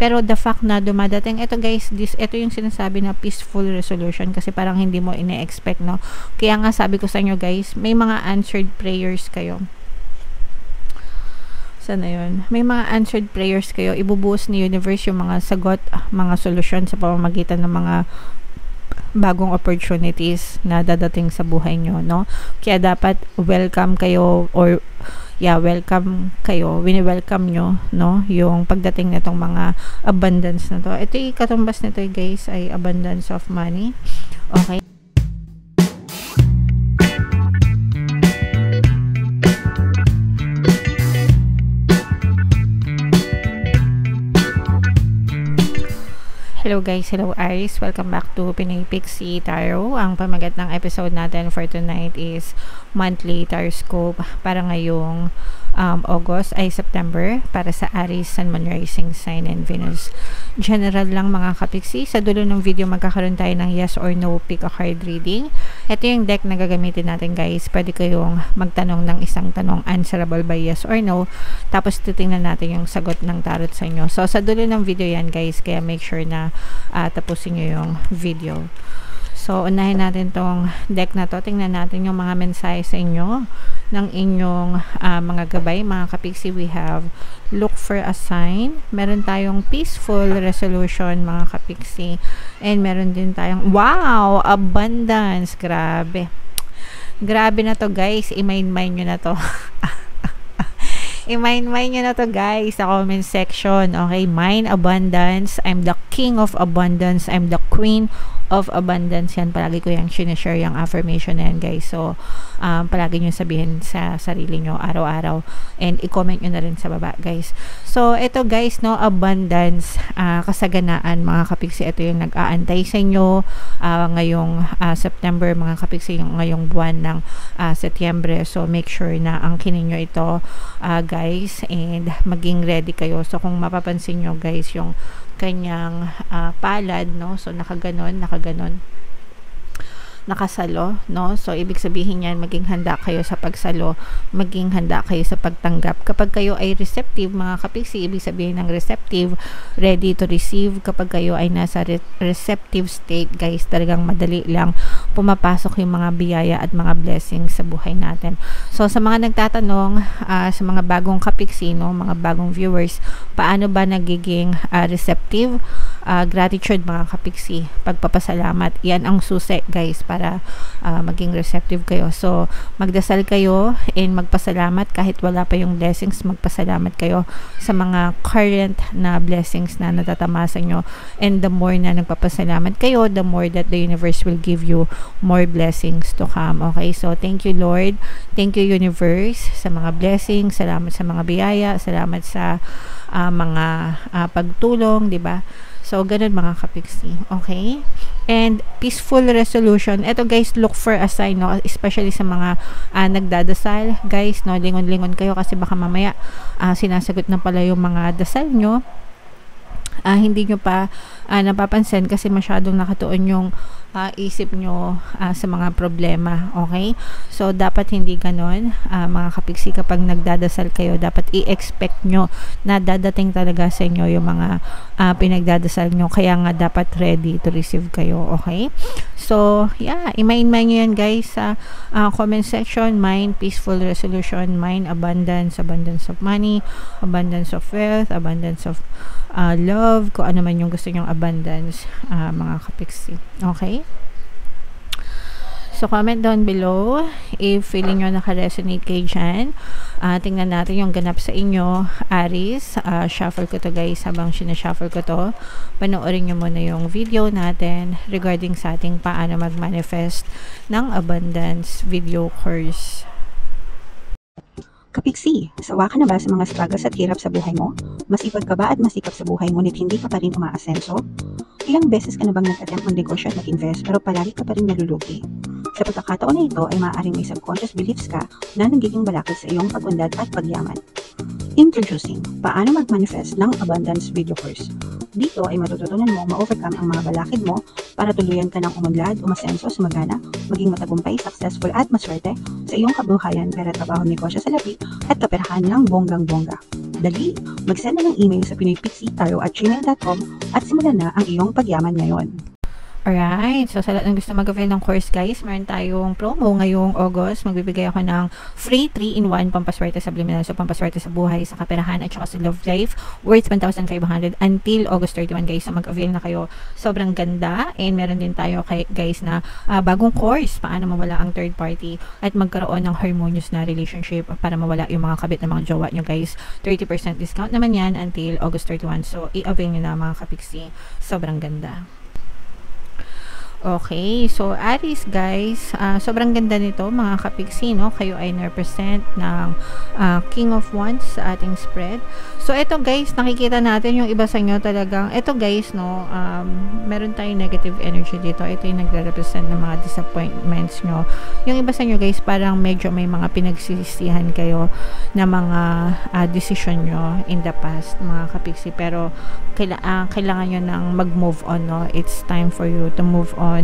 Pero the fact na dumadating, ito guys, ito yung sinasabi na peaceful resolution kasi parang hindi mo ine-expect, no? Kaya nga sabi ko sa inyo guys, may mga answered prayers kayo. Sana yun. May mga answered prayers kayo. Ibubuhos ni universe yung mga sagot, mga solusyon sa pamamagitan ng mga bagong opportunities na dadating sa buhay nyo, no? Kaya dapat welcome kayo or welcome kayo, wini-welcome nyo, no? Yung pagdating nitong mga abundance na to. Ito yung katumbas nito guys ay abundance of money. Okay. Hello guys, hello Aries, welcome back to Pinoy Pixie Tarot. Ang pamagat ng episode natin for tonight is monthly Taroscope para ngayong September para sa Aries, Sun, Moon, Rising Sign and Venus. General lang mga kapiksi. Sa dulo ng video magkakaroon tayo ng yes or no pick a card reading. Ito yung deck na gagamitin natin guys. Pwede kayong magtanong ng isang tanong answerable by yes or no. Tapos titingnan natin yung sagot ng tarot sa inyo. So sa dulo ng video yan guys, kaya make sure na tapusin nyo yung video. So, unahin natin tong deck na to. Tingnan natin yung mga mensahe sa inyo ng inyong mga gabay. Mga kapiksi, we have look for a sign. Meron tayong peaceful resolution, mga kapiksi. And meron din tayong, wow! Abundance! Grabe. Grabe na to, guys. I-mind nyo na to. I-mind nyo na to guys sa comment section. Okay, mine abundance. I'm the king of abundance. I'm the queen of abundance. Yan, palagi ko yung sinishare yung affirmation na yan guys. So, palagi nyo sabihin sa sarili nyo araw-araw. And i-comment nyo na rin sa baba guys. So, ito guys, no, abundance, kasaganaan mga kapiksi. Ito yung nag-aantay sa inyo ngayong September, mga kapiksi, yung ngayong buwan ng Setyembre. So, make sure na angkinin nyo ito guys, and maging ready kayo. So, kung mapapansin nyo guys, yung kanyang palad, no? So, nakaganon, nakasalo, no? So, ibig sabihin yan, maging handa kayo sa pagsalo, maging handa kayo sa pagtanggap. Kapag kayo ay receptive, mga kapiksi, ibig sabihin ng receptive, ready to receive. Kapag kayo ay nasa receptive state, guys, talagang madali lang pumapasok yung mga biyaya at mga blessings sa buhay natin. So, sa mga nagtatanong, sa mga bagong kapiksi, no? Mga bagong viewers, paano ba nagiging receptive? Gratitude, mga kapiksi, pagpapasalamat, yan ang susi, guys, para maging receptive kayo. So, magdasal kayo and magpasalamat kahit wala pa yung blessings, magpasalamat kayo sa mga current na blessings na natatamasa nyo. And the more na nagpapasalamat kayo, the more that the universe will give you more blessings to come. Okay? So, thank you Lord. Thank you universe sa mga blessings. Salamat sa mga biyaya. Salamat sa mga pagtulong, di ba? So, ganun mga kapiksi. Okay? And peaceful resolution. Ito guys, look for a sign, no? Especially sa mga nagdadasal. Guys, no? Lingon-lingon kayo kasi baka mamaya sinasagot na pala yung mga dasal nyo. Hindi nyo pa napapansin kasi masyadong nakatuon yung isip nyo sa mga problema. Okay? So, dapat hindi ganon. Mga kapiksi, kapag nagdadasal kayo, dapat i-expect nyo na dadating talaga sa inyo yung mga pinagdadasal nyo. Kaya nga, dapat ready to receive kayo. Okay? So, yeah. I-mind nyo yan, guys, sa comment section. Mind, peaceful resolution. Mind, abundance. Abundance of money. Abundance of wealth. Abundance of love. Kung ano man yung gusto nyong abundance, mga kapiksi. Okay? So, comment down below if feeling nyo naka-resonate kayo dyan. Tingnan natin yung ganap sa inyo, Aries. Shuffle ko to guys. Habang sinashuffle ko to, panoorin nyo muna yung video natin regarding sa ating paano mag-manifest ng abundance video course. Kapiksi, sawa ka na ba sa mga struggles at hirap sa buhay mo? Masipag ka ba at masikap sa buhay ngunit hindi ka pa rin umaasenso? Ilang beses ka na bang nag-attempt mag-negosyo at mag-invest pero palagi ka pa rin nalulugi? Sa pagkakataon na ito ay maaaring may subconscious beliefs ka na nagiging balakid sa iyong pag-unlad at pagyaman. Introducing, paano mag-manifest ng abundance video course. Dito ay matututunan mo ma-overcome ang mga balakid mo para tuluyan ka ng umunlad, umasenso, sumagana, maging matagumpay, successful at maswerte sa iyong kabuhayan, pera, trabaho, negosyo, salapi at kaperahan ng bonggang-bongga. Dali, mag-send na ng email sa pinoypixietarot@gmail.com at simulan na ang iyong pagyaman ngayon. Alright, so sa lahat ng gusto mag-avail ng course guys, meron tayong promo ngayong August. Magbibigay ako ng free 3-in-1 pampaswerte subliminal, so pampaswerte sa buhay, sa kaperahan at saka sa love life, worth 1,500 until August 31 guys. So mag-avail na kayo, sobrang ganda. And meron din tayo guys na bagong course, paano mawala ang third party at magkaroon ng harmonious na relationship para mawala yung mga kabit ng mga jowa nyo guys. 30% discount naman yan until August 31, so i-avail nyo na mga kapiksi, sobrang ganda. Okay, so Aries guys, sobrang ganda nito mga kapiksi, no? Kayo ay na-represent ng King of Wands sa ating spread. So ito guys, nakikita natin yung iba sa inyo talagang, ito guys, no, meron tayong negative energy dito. Ito yung nagre-represent ng mga disappointments nyo. Yung iba sa inyo guys, parang medyo may mga pinagsisisihan kayo na mga decision nyo in the past mga kapiksi, pero kailangan nyo nang mag-move on, no? It's time for you to move on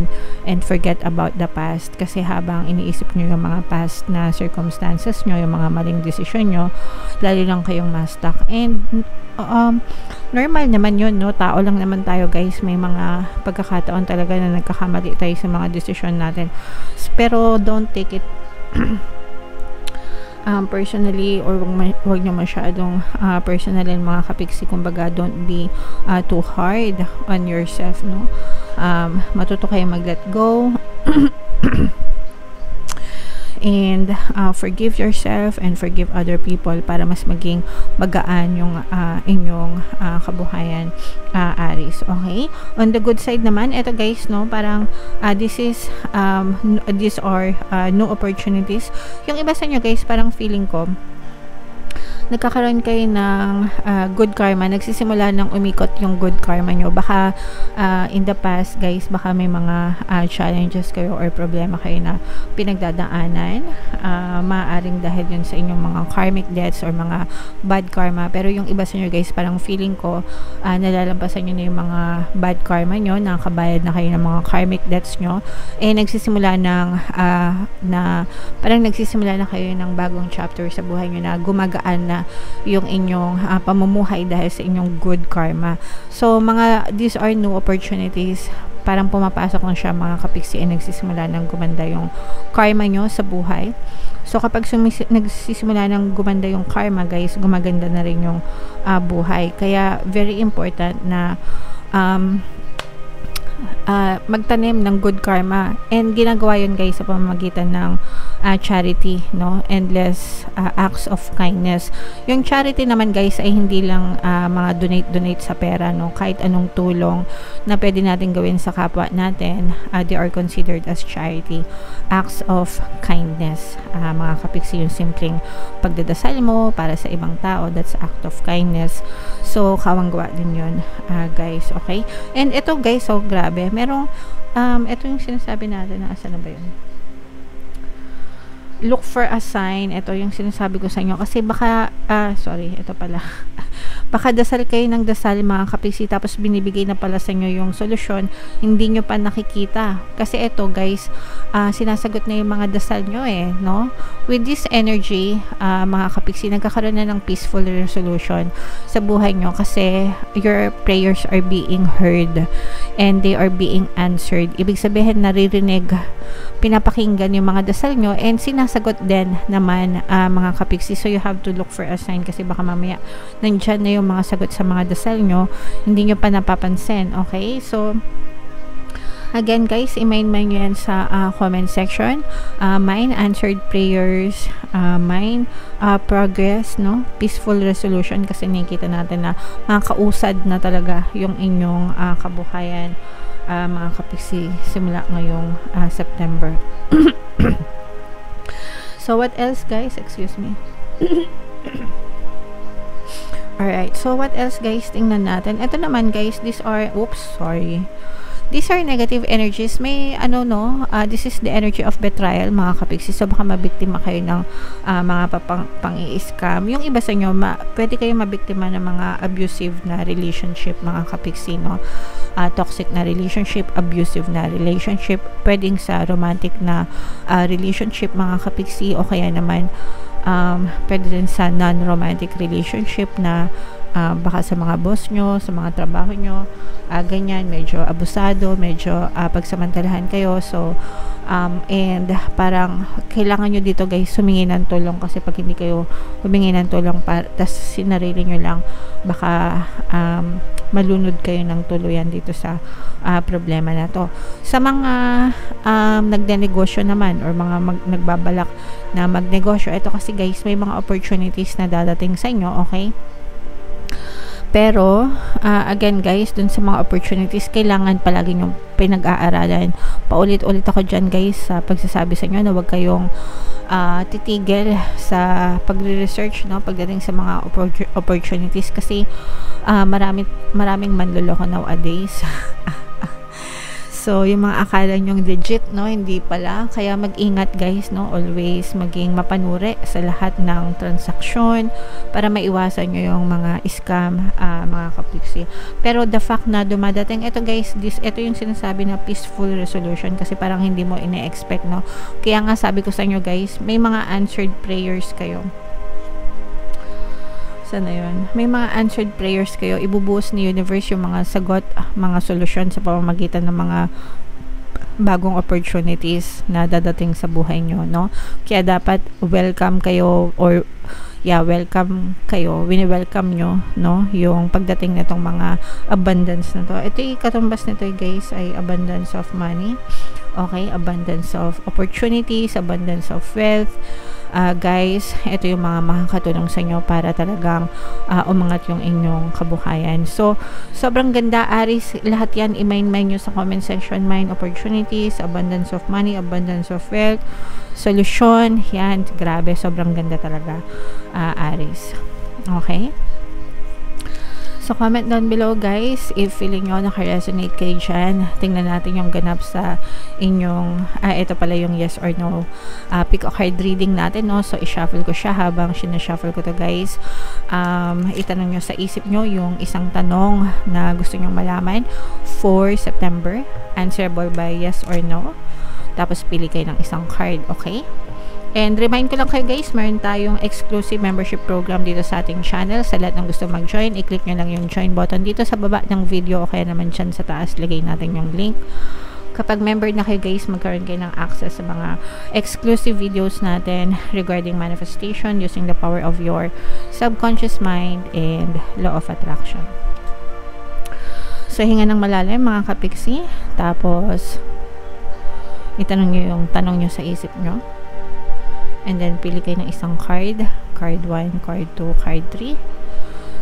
and forget about the past, kasi habang iniisip nyo yung mga past na circumstances nyo, yung mga maling decision nyo, lalo lang kayong ma-stuck. And normal naman yun, no? Tao lang naman tayo guys, may mga pagkakataon talaga na nagkakamali tayo sa mga decision natin, pero don't take it personally, or wag nyo masyadong personalin mga kapiksi. Kumbaga, don't be too hard on yourself, no? Matuto kayo mag-let go and forgive yourself and forgive other people para mas maging magaan yung inyong kabuhayan, Aries. Okay, on the good side naman, eto guys, no, parang these are new opportunities. Yung iba sa inyo guys, parang feeling ko nagkakaroon kayo ng good karma, nagsisimula ng umikot yung good karma nyo. Baka in the past guys, baka may mga challenges kayo or problema kayo na pinagdadaanan, maaaring dahil yun sa inyong mga karmic debts or mga bad karma. Pero yung iba sa inyo guys, parang feeling ko nalalampasan nyo na yung mga bad karma nyo, nakakabayad na kayo ng mga karmic debts nyo, nagsisimula nagsisimula na kayo ng bagong chapter sa buhay nyo na gumagaan na yung inyong pamumuhay dahil sa inyong good karma. So these are new opportunities, parang pumapasok lang siya mga kapiksi, nagsisimula ng gumanda yung karma nyo sa buhay. So kapag nagsisimula ng gumanda yung karma guys, gumaganda na rin yung buhay. Kaya very important na magtanim ng good karma, and ginagawa yun guys sa pamamagitan ng charity, no? Endless acts of kindness. Yung charity naman guys ay hindi lang mga donate sa pera, no? Kahit anong tulong na pwede natin gawin sa kapwa natin, they are considered as charity acts of kindness. Mga kapiksi, yung simpleng pagdadasal mo para sa ibang tao, that's act of kindness. So kawang-gawa din yun guys. Okay, and ito guys, so grabe, merong ito yung sinasabi natin na asa na ba yun, look for a sign. Ito yung sinasabi ko sa inyo kasi baka ito pala baka dasal kayo ng dasal mga kapiksi, tapos binibigay na pala sa inyo yung solusyon, hindi nyo pa nakikita. Kasi ito guys, sinasagot na yung mga dasal nyo no? With this energy, mga kapiksi, nagkakaroon na ng peaceful resolution sa buhay nyo kasi your prayers are being heard and they are being answered. Ibig sabihin, naririnig, pinapakinggan yung mga dasal nyo, and sinasagot din naman mga kapiksi. So you have to look for a sign kasi baka mamaya nandyan na yung mga sagot sa mga dasal nyo, hindi nyo pa napapansin. Okay, so again guys, i-mine nyo yan sa comment section. Mine answered prayers, mine progress, no? Peaceful resolution, kasi nakikita natin na makakausad na talaga yung inyong kabuhayan mga kapiksi simula ngayong September. So what else guys? Excuse me. Alright, so what else guys? Tingnan natin. Ito naman guys, these are negative energies. May this is the energy of betrayal mga kapiksi. So baka mabiktima kayo ng mga pang-i-scam. Yung iba sa inyo, pwede kayo mabiktima ng mga abusive na relationship mga kapiksi, no? Toxic na relationship, abusive na relationship, pwedeng sa romantic na relationship mga kapiksi, o kaya naman pwede rin sa non-romantic relationship na baka sa mga boss nyo, sa mga trabaho nyo, ganyan, medyo abusado, medyo pagsamantalahan kayo. So, and parang kailangan nyo dito guys humingi ng tulong, kasi pag hindi kayo humingi ng tulong tas sinarili nyo lang, baka malunod kayo ng tuluyan dito sa problema na to. Sa mga nagdenegosyo naman or mga nagbabalak na magnegosyo, ito kasi guys, may mga opportunities na dadating sa inyo, okay? Pero, again guys, dun sa mga opportunities, kailangan palagi nyong pinag-aaralan. Paulit-ulit ako dyan guys sa pagsasabi sa inyo na huwag kayong titigil sa pagre-research, no, pagdating sa mga opportunities, kasi maraming manloloko nowadays. So, yung mga akala nyong legit, no, hindi pala. Kaya mag-ingat guys, no, always maging mapanuri sa lahat ng transaksyon para maiwasan nyo yung mga scam, mga kapiksi. Pero the fact na dumadating, ito guys, ito yung sinasabi na peaceful resolution, kasi parang hindi mo ine-expect, no. Kaya nga sabi ko sa inyo guys, may mga answered prayers kayo. Sana yun. May mga answered prayers kayo. Ibubuhos ni universe yung mga sagot, mga solusyon sa pamamagitan ng mga bagong opportunities na dadating sa buhay nyo, no? Kaya dapat welcome kayo, or welcome kayo, wini-welcome nyo, no, yung pagdating nitong mga abundance na to. Ito yung katumbas nito guys ay abundance of money, okay, abundance of opportunities, abundance of wealth. Guys, ito yung mga makakatulong sa inyo para talagang umangat yung inyong kabuhayan. So, sobrang ganda, Aries. Lahat yan, i-mine nyo sa comment section. Mine opportunities, abundance of money, abundance of wealth, solution. Yan, grabe. Sobrang ganda talaga, Aries. Okay? So, comment down below guys if feeling nyo naka-resonate kayo dyan. Tingnan natin yung ganap sa inyong, ito pala yung yes or no pick a card reading natin, no. So, i-shuffle ko siya. Habang sinashuffle ko to guys, itanong nyo sa isip nyo yung isang tanong na gusto nyo malaman for September. Answerable by yes or no. Tapos pili kayo ng isang card, okay? And remind ko lang kayo guys, meron tayong exclusive membership program dito sa ating channel. Sa lahat ng gusto mag-join, i-click nyo lang yung join button dito sa baba ng video, o kaya naman dyan sa taas, lagay natin yung link. Kapag member na kayo guys, magkaroon kayo ng access sa mga exclusive videos natin regarding manifestation using the power of your subconscious mind and law of attraction. So, hinga ng malalim mga kapiksi. Tapos, itanong nyo yung tanong nyo sa isip nyo. And then, pili kayo ng isang card. Card 1, card 2, card 3.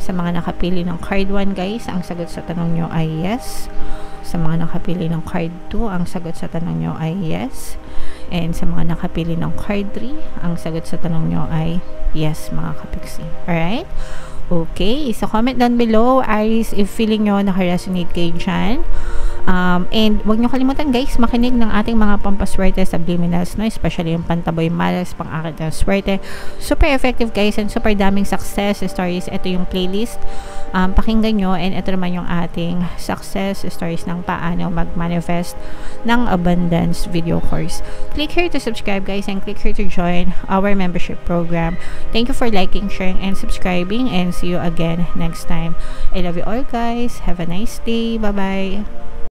Sa mga nakapili ng card 1, guys, ang sagot sa tanong nyo ay yes. Sa mga nakapili ng card 2, ang sagot sa tanong nyo ay yes. And sa mga nakapili ng card 3, ang sagot sa tanong nyo ay yes, mga kapiksi. Alright? Okay. So, comment down below, Aries, if feeling nyo naka-resonate kayo dyan. And huwag nyo kalimutan guys, makinig ng ating mga pampaswerte subliminals, no? Especially yung pantaboy malas, pang-akit ng swerte. Super effective guys, and super daming success stories. Ito yung playlist. Pakinggan nyo, and ito naman yung ating success stories ng paano mag-manifest ng abundance video course. Click here to subscribe guys, and click here to join our membership program. Thank you for liking, sharing, and subscribing, and see you again next time. I love you all guys. Have a nice day. Bye-bye.